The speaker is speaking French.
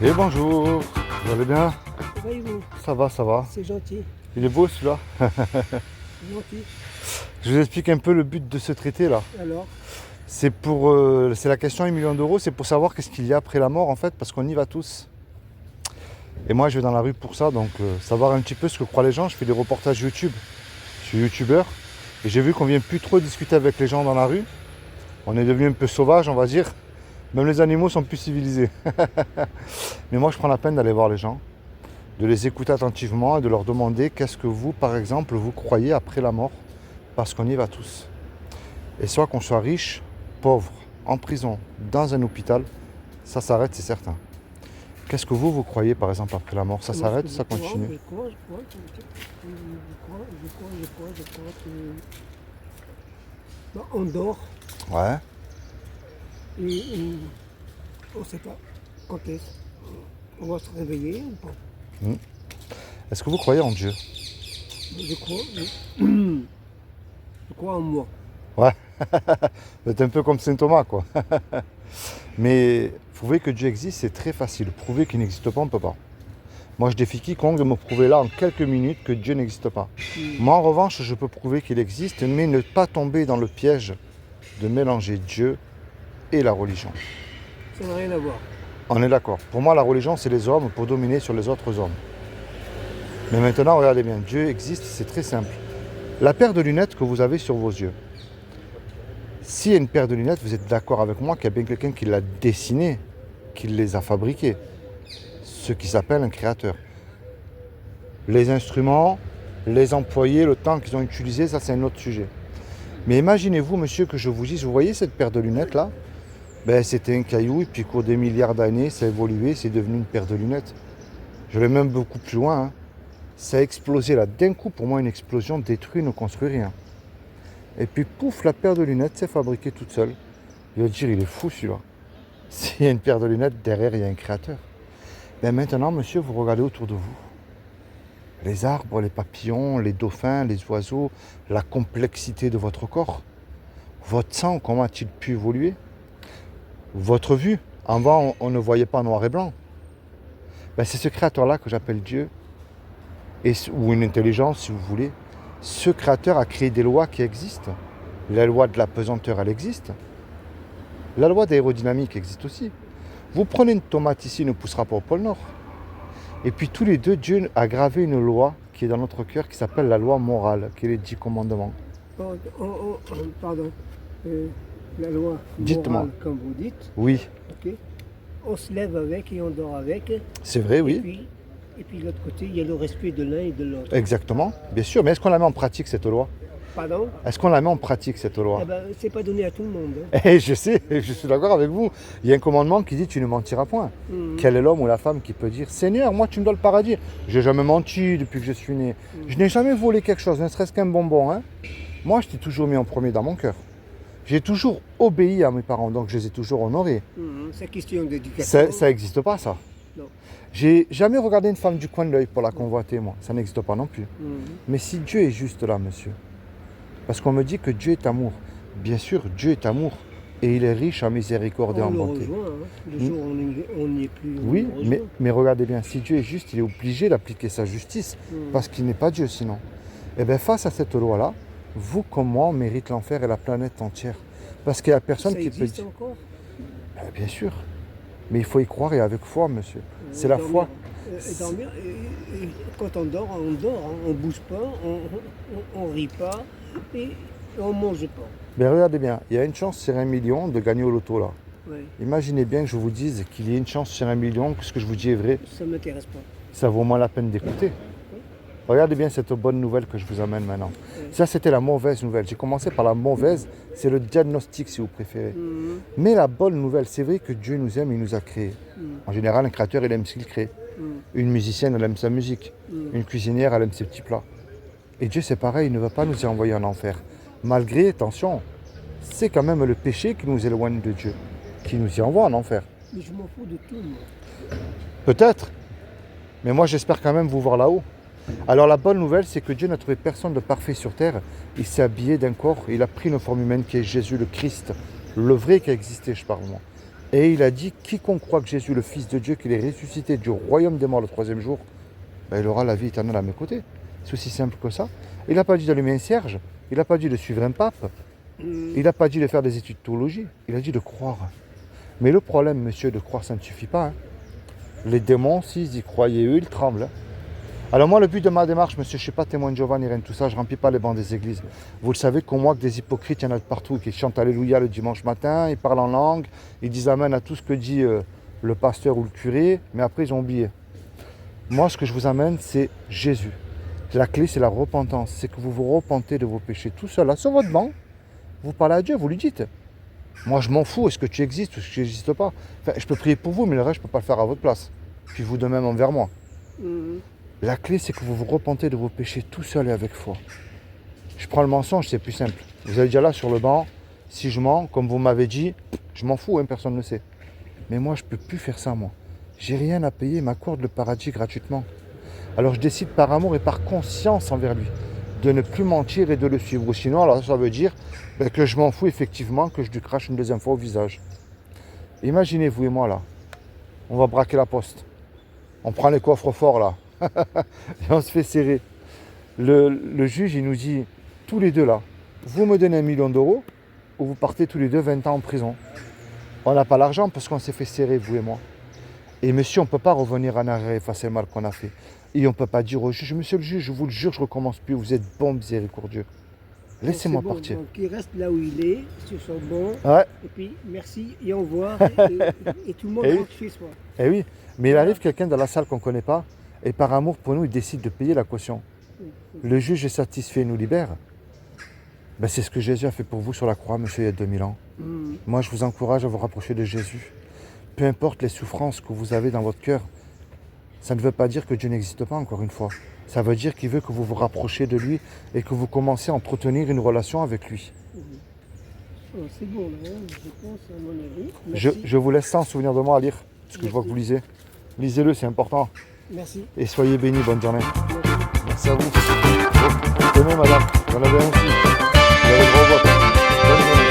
Et bonjour, vous allez bien? Ça va et vous? Ça va, ça va. C'est gentil, Il est beau celui-là. c'est gentil. Je vous explique un peu le but de ce traité là. Alors, C'est la question 1 million d'euros, c'est pour savoir qu'est-ce qu'il y a après la mort en fait, parce qu'on y va tous. Et moi je vais dans la rue pour ça, donc savoir un petit peu ce que croient les gens. Je fais des reportages YouTube, je suis youtubeur, et j'ai vu qu'on vient plus trop discuter avec les gens dans la rue. On est devenu un peu sauvage, on va dire. Même les animaux sont plus civilisés. Mais moi je prends la peine d'aller voir les gens, de les écouter attentivement et de leur demander qu'est-ce que vous, par exemple, vous croyez après la mort, parce qu'on y va tous. Et soit qu'on soit riche, pauvre, en prison, dans un hôpital, ça s'arrête, c'est certain. Qu'est-ce que vous croyez, par exemple, après la mort? Ça moi, s'arrête ou je ça crois, continue? je crois que on dort Ouais. et on ne sait pas quand est-ce. On va se réveiller ou pas. Est-ce que vous croyez en Dieu? Je crois, oui. Je crois en moi. Ouais. Vous êtes un peu comme Saint Thomas, quoi. Mais prouver que Dieu existe, c'est très facile. Prouver qu'il n'existe pas, on ne peut pas. Moi, je défie quiconque de me prouver là, en quelques minutes, que Dieu n'existe pas. Moi, en revanche, je peux prouver qu'il existe, mais ne pas tomber dans le piège de mélanger Dieu et la religion. Ça n'a rien à voir. On est d'accord. Pour moi, la religion, c'est les hommes pour dominer sur les autres hommes. Mais maintenant, regardez bien, Dieu existe, c'est très simple. La paire de lunettes que vous avez sur vos yeux, s'il y a une paire de lunettes, vous êtes d'accord avec moi qu'il y a bien quelqu'un qui l'a dessinée, qui les a fabriquées. Ce qui s'appelle un créateur. Les instruments, les employés, le temps qu'ils ont utilisé, ça c'est un autre sujet. Mais imaginez-vous, monsieur, que je vous dise, vous voyez cette paire de lunettes là? C'était un caillou, et puis au cours des milliards d'années, ça a évolué, c'est devenu une paire de lunettes. Je vais même beaucoup plus loin. Hein. Ça a explosé là. D'un coup, pour moi, une explosion détruit, ne construit rien. Et puis, pouf, la paire de lunettes s'est fabriquée toute seule. Il va dire, il est fou celui-là. S'il y a une paire de lunettes, derrière, il y a un créateur. Maintenant, monsieur, vous regardez autour de vous. Les arbres, les papillons, les dauphins, les oiseaux, la complexité de votre corps. Votre sang, comment a-t-il pu évoluer? Votre vue. Avant, on ne voyait pas noir et blanc. C'est ce créateur-là que j'appelle Dieu, ou une intelligence, si vous voulez. Ce créateur a créé des lois qui existent. La loi de la pesanteur, elle existe. La loi d'aérodynamique existe aussi. Vous prenez une tomate ici, elle ne poussera pas au pôle Nord. Et puis tous les deux, Dieu a gravé une loi qui est dans notre cœur, qui s'appelle la loi morale, qui est les 10 commandements. Pardon. La loi Dites-moi. morale, comme vous dites. Oui, Ok. On se lève avec et on dort avec. c'est vrai, oui. Et puis de l'autre côté, il y a le respect de l'un et de l'autre. Exactement, bien sûr. Mais est-ce qu'on la met en pratique, cette loi? Pardon? Est-ce qu'on la met en pratique, cette loi? C'est pas donné à tout le monde. Hein. Je sais, je suis d'accord avec vous. Il y a un commandement qui dit tu ne mentiras point. Quel est l'homme ou la femme qui peut dire Seigneur, moi tu me dois le paradis? J'ai jamais menti depuis que je suis né. Je n'ai jamais volé quelque chose, ne serait-ce qu'un bonbon. Hein. Moi, je t'ai toujours mis en premier dans mon cœur. J'ai toujours obéi à mes parents, donc je les ai toujours honorés. C'est question d'éducation. Ça n'existe pas, ça. Non. J'ai jamais regardé une femme du coin de l'œil pour la convoiter, moi. Ça n'existe pas non plus. Mais si Dieu est juste là, monsieur, parce qu'on me dit que Dieu est amour. Bien sûr, Dieu est amour. Et il est riche en miséricorde et en On le bonté. rejoint. Hein. Le jour où on n'y est plus. Oui, on le rejoint. mais regardez bien, si Dieu est juste, il est obligé d'appliquer sa justice, parce qu'il n'est pas Dieu sinon. Et bien face à cette loi-là, vous comme moi, on mérite l'enfer et la planète entière. Parce qu'il n'y a personne Ça qui peut existe dire. encore? Bien sûr. Mais il faut y croire et avec foi, monsieur. C'est la foi. Dormir, et quand on dort, hein. On ne bouge pas, on ne rit pas et on ne mange pas. Mais regardez bien, il y a une chance sur 1 million de gagner au loto là. Ouais. Imaginez bien que je vous dise qu'il y ait une chance sur 1 million, que ce que je vous dis est vrai. Ça ne m'intéresse pas. Ça vaut moins la peine d'écouter. Regardez bien cette bonne nouvelle que je vous amène maintenant. Ça, c'était la mauvaise nouvelle. J'ai commencé par la mauvaise, c'est le diagnostic si vous préférez. Mais la bonne nouvelle, c'est vrai que Dieu nous aime, il nous a créés. En général, un créateur, il aime ce qu'il crée. Une musicienne, elle aime sa musique. Une cuisinière, elle aime ses petits plats. Et Dieu, c'est pareil, il ne va pas nous y envoyer en enfer. Malgré, attention, c'est quand même le péché qui nous éloigne de Dieu, qui nous y envoie en enfer. Mais je m'en fous de tout, moi. Peut-être, mais moi j'espère quand même vous voir là-haut. Alors la bonne nouvelle, c'est que Dieu n'a trouvé personne de parfait sur terre. Il s'est habillé d'un corps, il a pris une forme humaine qui est Jésus le Christ, le vrai qui a existé, je parle moi. Et il a dit, quiconque croit que Jésus, le Fils de Dieu, qu'il est ressuscité du royaume des morts le troisième jour, ben, il aura la vie éternelle à mes côtés. C'est aussi simple que ça. Il n'a pas dit d'allumer un cierge, il n'a pas dit de suivre un pape, il n'a pas dit de faire des études de théologie, il a dit de croire. Mais le problème, monsieur, de croire, ça ne suffit pas. Hein. Les démons, s'ils y croyaient, eux, ils tremblent. Hein. Alors moi, le but de ma démarche, monsieur, je ne suis pas témoin de Jéhovah ni rien de tout ça, je ne remplis pas les bancs des églises. Vous le savez, comme moi, que des hypocrites, il y en a de partout, qui chantent Alléluia le dimanche matin, ils parlent en langue, ils disent Amen à tout ce que dit le pasteur ou le curé, mais après, ils ont oublié. Moi, ce que je vous amène, c'est Jésus. La clé, c'est la repentance. C'est que vous vous repentez de vos péchés tout seul, là, sur votre banc. Vous parlez à Dieu, vous lui dites. Moi, je m'en fous, est-ce que tu existes ou est-ce que tu n'existes pas. Enfin, je peux prier pour vous, mais le reste, je ne peux pas le faire à votre place. Puis vous de même envers moi. La clé, c'est que vous vous repentez de vos péchés tout seul et avec foi. Je prends le mensonge, c'est plus simple. Vous allez déjà là sur le banc, si je mens, comme vous m'avez dit, je m'en fous, hein, personne ne le sait. Mais moi, je ne peux plus faire ça, moi. J'ai rien à payer, il m'accorde le paradis gratuitement. Alors je décide par amour et par conscience envers lui de ne plus mentir et de le suivre. Ou sinon, alors ça veut dire que je m'en fous effectivement, que je lui crache une deuxième fois au visage. Imaginez, vous et moi là, on va braquer la poste. On prend les coffres forts là. Et on se fait serrer. Le juge, il nous dit, tous les deux là, vous me donnez 1 million d'euros ou vous partez tous les deux 20 ans en prison. On n'a pas l'argent parce qu'on s'est fait serrer, vous et moi. Et monsieur, on ne peut pas revenir en arrière et effacer le mal qu'on a fait. Et on ne peut pas dire au juge, monsieur le juge, je vous le jure, je ne recommence plus, vous êtes bon, miséricordieux. Laissez-moi bon, partir. Donc il reste là où il est, sur son banc. Ouais. Et puis merci et au revoir. Et tout le monde Et rentre chez soi. Eh oui, mais il arrive quelqu'un dans la salle qu'on ne connaît pas, et par amour pour nous, il décide de payer la caution. Le juge est satisfait et nous libère. Ben, c'est ce que Jésus a fait pour vous sur la croix, monsieur, il y a 2000 ans. Moi, je vous encourage à vous rapprocher de Jésus. Peu importe les souffrances que vous avez dans votre cœur, ça ne veut pas dire que Dieu n'existe pas, encore une fois. Ça veut dire qu'il veut que vous vous rapprochiez de lui et que vous commencez à entretenir une relation avec lui. Oh, c'est bon, là, hein, je pense, à mon avis. Merci. Je vous laisse ça en souvenir de moi à lire, parce que je vois que vous lisez. Lisez-le, c'est important. Merci. Et soyez bénis, bonne journée. Merci. Merci à vous. Tenez, madame, j'en avais un aussi. Vous avez le gros vote. Bonne journée.